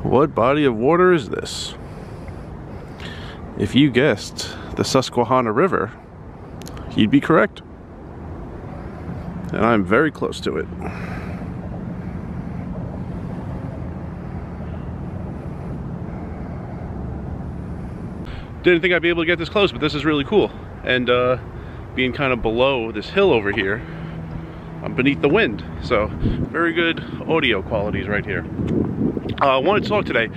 What body of water is this? If you guessed the Susquehanna River, you'd be correct. And I'm very close to it. Didn't think I'd be able to get this close, but this is really cool. And being kind of below this hill over here, I'm beneath the wind. So very good audio qualities right here. I wanted to talk today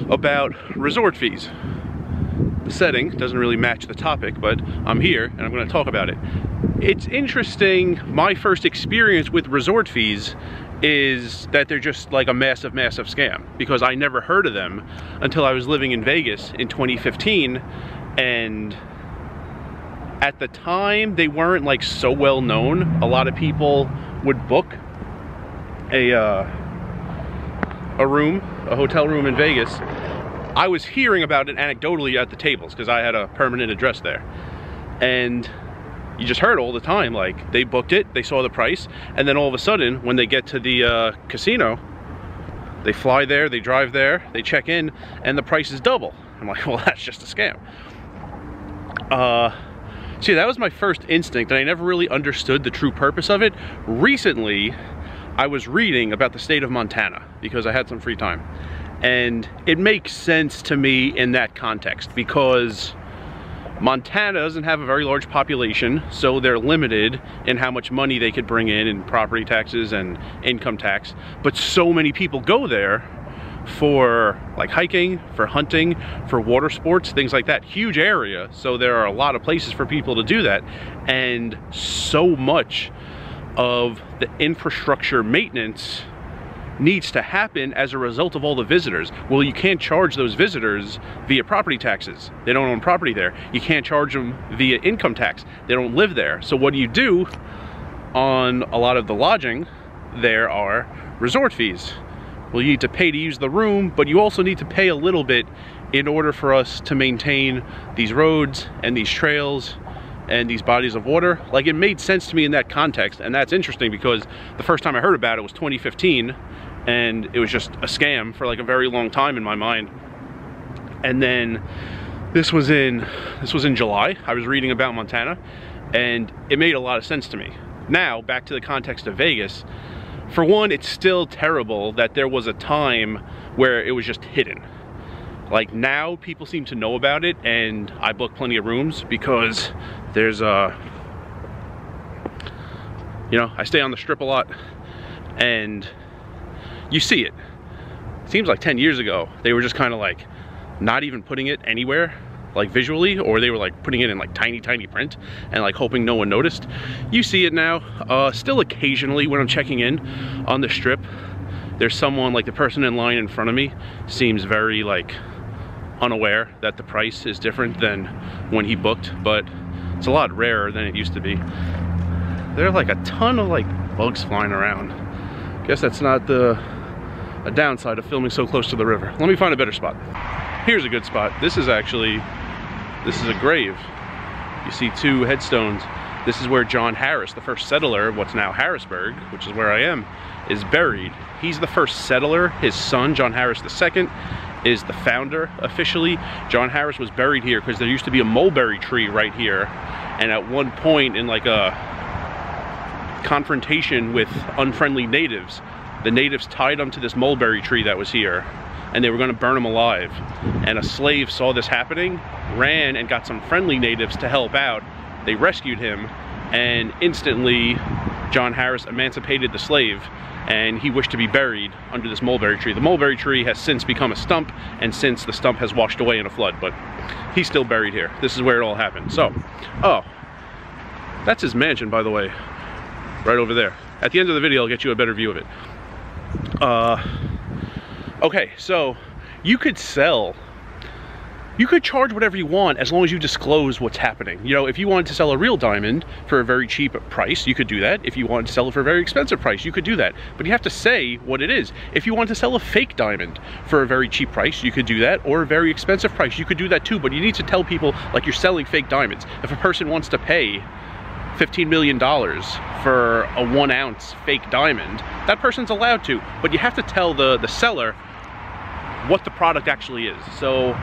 about resort fees. The setting doesn't really match the topic, but I'm here and I'm going to talk about it. It's interesting. My first experience with resort fees is that they're just like a massive scam, because I never heard of them until I was living in Vegas in 2015, and at the time they weren't like so well known. A lot of people would book a hotel room in Vegas. I was hearing about it anecdotally at the tables because I had a permanent address there, and you just heard all the time, like, they booked it, they saw the price, and then all of a sudden, when they get to the casino, they fly there, they drive there, they check in, and the price is double. I'm like, well, that's just a scam. See, that was my first instinct, and I never really understood the true purpose of it. Recently, I was reading about the state of Montana, because I had some free time. And it makes sense to me in that context, because Montana doesn't have a very large population, so they're limited in how much money they could bring in property taxes and income tax. But so many people go there for like hiking, for hunting, for water sports, things like that. Huge area, so there are a lot of places for people to do that. And so much of the infrastructure maintenance needs to happen as a result of all the visitors. Well, you can't charge those visitors via property taxes. They don't own property there. You can't charge them via income tax. They don't live there. So what do you do on a lot of the lodging? There are resort fees. Well, you need to pay to use the room, but you also need to pay a little bit in order for us to maintain these roads and these trails and these bodies of water. Like, it made sense to me in that context, and that's interesting because the first time I heard about it was 2015, and it was just a scam for like a very long time in my mind. And then this was in July. I was reading about Montana, and it made a lot of sense to me. Now, back to the context of Vegas. For one, it's still terrible that there was a time where it was just hidden. Like, now people seem to know about it, and I book plenty of rooms because there's I stay on the Strip a lot, and you see it. Seems like 10 years ago, they were just kind of like not even putting it anywhere, like visually, or they were like putting it in like tiny print and like hoping no one noticed. You see it now. Still occasionally when I'm checking in on the Strip, there's someone, like the person in line in front of me seems very like unaware that the price is different than when he booked, but it's a lot rarer than it used to be. There are like a ton of like bugs flying around. Guess that's not a downside of filming so close to the river. Let me find a better spot. Here's a good spot. This is a grave. You see two headstones. This is where John Harris, the first settler of what's now Harrisburg, which is where I am, is buried. He's the first settler. His son, John Harris II, is the founder officially. John Harris was buried here because there used to be a mulberry tree right here, and at one point in like a confrontation with unfriendly natives, the natives tied him to this mulberry tree that was here, and they were going to burn him alive. And a slave saw this happening, ran and got some friendly natives to help out. They rescued him, and instantly John Harris emancipated the slave, and he wished to be buried under this mulberry tree. The mulberry tree has since become a stump, and since the stump has washed away in a flood, but he's still buried here. This is where it all happened. So, oh, that's his mansion, by the way, right over there. At the end of the video, I'll get you a better view of it. Okay, so you could charge whatever you want as long as you disclose what's happening. You know, if you wanted to sell a real diamond for a very cheap price, you could do that. If you wanted to sell it for a very expensive price, you could do that. But you have to say what it is. If you want to sell a fake diamond for a very cheap price, you could do that, or a very expensive price, you could do that too. But you need to tell people like you're selling fake diamonds. If a person wants to pay $15 million for a 1 ounce fake diamond, that person's allowed to, but you have to tell the seller what the product actually is. So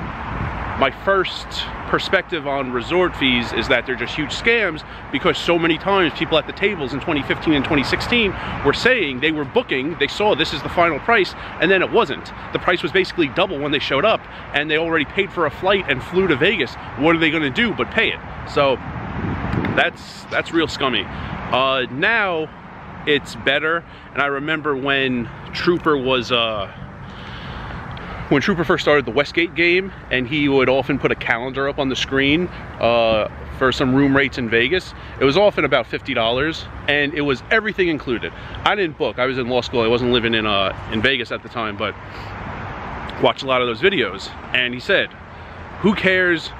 my first perspective on resort fees is that they're just huge scams, because so many times people at the tables in 2015 and 2016 were saying they were booking, they saw this is the final price, and then it wasn't. The price was basically double when they showed up, and they already paid for a flight and flew to Vegas. What are they gonna do but pay it? So that's real scummy. Now it's better, and I remember when Trooper was when Trooper first started the Westgate game, and he would often put a calendar up on the screen for some room rates in Vegas. It was often about $50, and it was everything included. I didn't book, I was in law school, I wasn't living in Vegas at the time, but watched a lot of those videos, and he said, who cares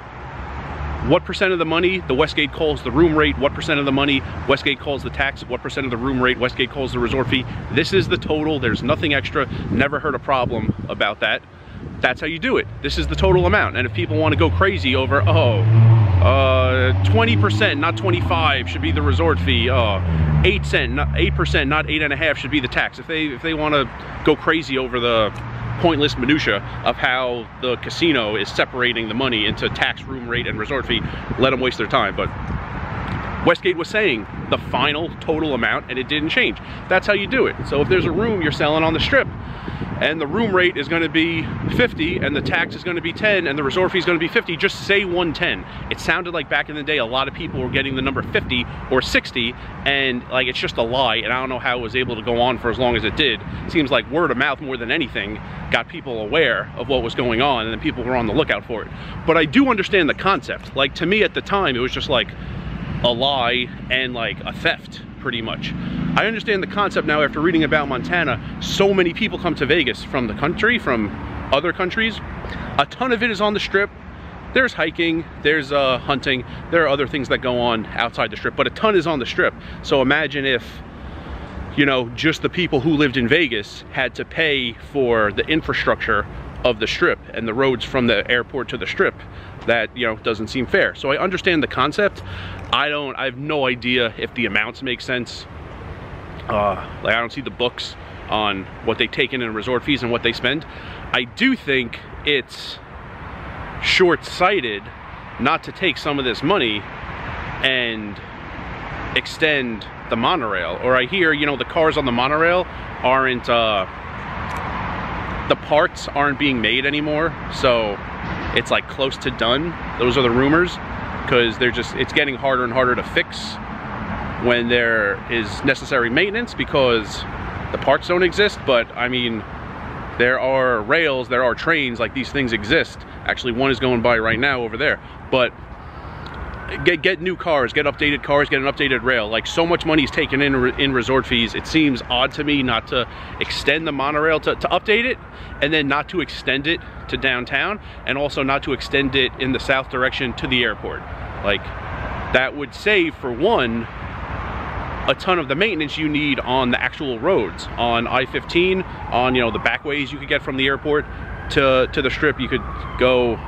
what percent of the money the Westgate calls the room rate, what percent of the money Westgate calls the tax, what percent of the room rate Westgate calls the resort fee. This is the total, there's nothing extra. Never heard a problem about that. That's how you do it. This is the total amount. And if people want to go crazy over, 20%, not 25 should be the resort fee, 8%, not 8.5 should be the tax. If they want to go crazy over the pointless minutia of how the casino is separating the money into tax, room rate, and resort fee, let them waste their time. But Westgate was saying the final total amount, and it didn't change. That's how you do it. So if there's a room you're selling on the Strip, and the room rate is going to be 50, and the tax is going to be 10, and the resort fee is going to be 50, just say 110. It sounded like back in the day a lot of people were getting the number 50 or 60, and like it's just a lie, and I don't know how it was able to go on for as long as it did. It seems like word of mouth more than anything got people aware of what was going on, and then people were on the lookout for it. But I do understand the concept. Like, to me at the time, it was just like a lie and like a theft, pretty much. I understand the concept now after reading about Montana. So many people come to Vegas from the country, from other countries. A ton of it is on the Strip. There's hiking, there's hunting, there are other things that go on outside the Strip, but a ton is on the Strip. So imagine if, you know, just the people who lived in Vegas had to pay for the infrastructure of the Strip and the roads from the airport to the Strip. That, you know, doesn't seem fair. So I understand the concept. I have no idea if the amounts make sense. Like, I don't see the books on what they take in resort fees and what they spend. I do think it's short-sighted not to take some of this money and extend the monorail. Or I hear, you know, the cars on the monorail aren't, the parts aren't being made anymore, so it's like close to done. Those are the rumors, because it's getting harder and harder to fix when there is necessary maintenance because the parts don't exist. But I mean, there are rails, there are trains, like these things exist. Actually, one is going by right now over there. But get new cars, get updated cars, get an updated rail. Like, so much money is taken in resort fees. It seems odd to me not to extend the monorail, to update it, and then not to extend it to downtown, and also not to extend it in the south direction to the airport. Like, that would save, for one, a ton of the maintenance you need on the actual roads, on I-15, on, you know, the back ways you could get from the airport to the Strip. You could go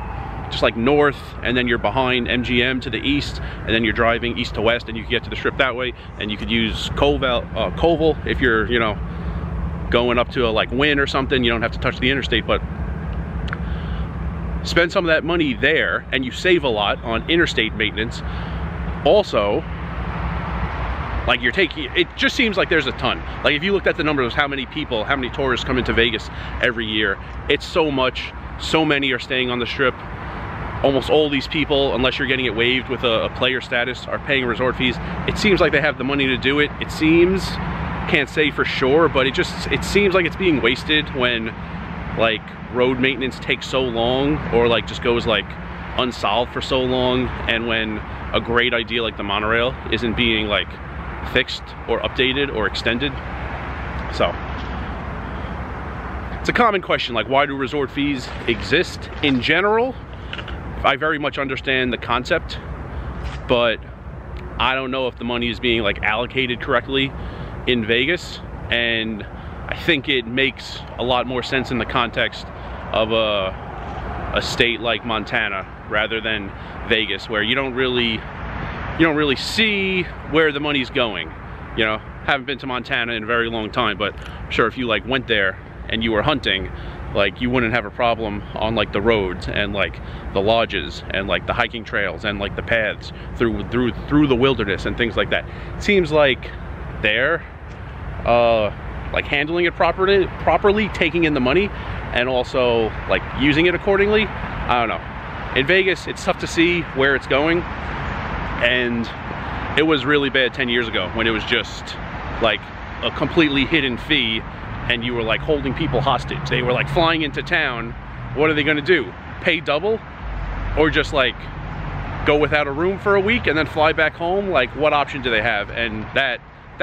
just like north, and then you're behind MGM to the east, and then you're driving east to west, and you can get to the Strip that way. And you could use Colville if you're, you know, going up to a like Wynn or something. You don't have to touch the interstate, but spend some of that money there, and you save a lot on interstate maintenance. Also, like, you're taking, it just seems like there's a ton. Like, if you looked at the numbers, how many people, how many tourists come into Vegas every year, it's so much. So many are staying on the Strip. Almost all these people, unless you're getting it waived with a player status, are paying resort fees. It seems like they have the money to do it. It seems, can't say for sure, but it seems like it's being wasted when, like, road maintenance takes so long, or like just goes like unsolved for so long, and when a great idea like the monorail isn't being like fixed or updated or extended. So it's a common question, like, why do resort fees exist in general? I very much understand the concept, but I don't know if the money is being like allocated correctly in Vegas, and I think it makes a lot more sense in the context of a state like Montana rather than Vegas, where you don't really see where the money's going. You know, haven't been to Montana in a very long time, but I'm sure if you like went there and you were hunting, like you wouldn't have a problem on like the roads and like the lodges and like the hiking trails and like the paths through the wilderness and things like that. It seems like they're like handling it properly, taking in the money and also like using it accordingly. I don't know. In Vegas, it's tough to see where it's going, and it was really bad 10 years ago when it was just like a completely hidden fee and you were like holding people hostage. They were like flying into town. What are they gonna do? Pay double? Or just like go without a room for a week and then fly back home? Like, what option do they have? And that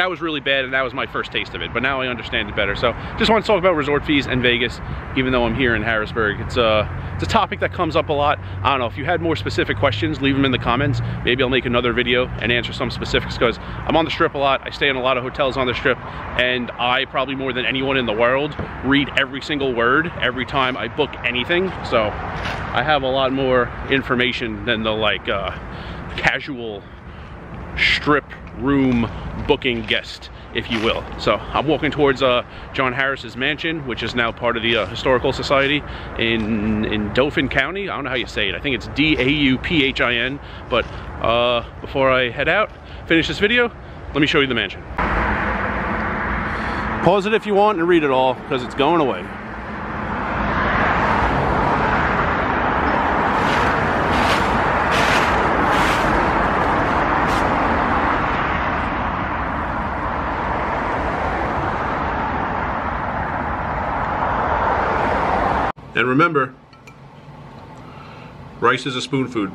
was really bad, and that was my first taste of it, but now I understand it better. So just want to talk about resort fees and Vegas, even though I'm here in Harrisburg. It's a topic that comes up a lot. I don't know, if you had more specific questions, leave them in the comments. Maybe I'll make another video and answer some specifics, because I'm on the Strip a lot. I stay in a lot of hotels on the Strip, and I, probably more than anyone in the world, read every single word every time I book anything. So I have a lot more information than the like casual Strip room booking guest, if you will. So I'm walking towards John Harris's mansion, which is now part of the Historical Society in Dauphin County. I don't know how you say it. I think it's D-A-U-P-H-I-N. But before I head out, finish this video, let me show you the mansion. Pause it if you want and read it all, because it's going away. And remember, rice is a spoon food.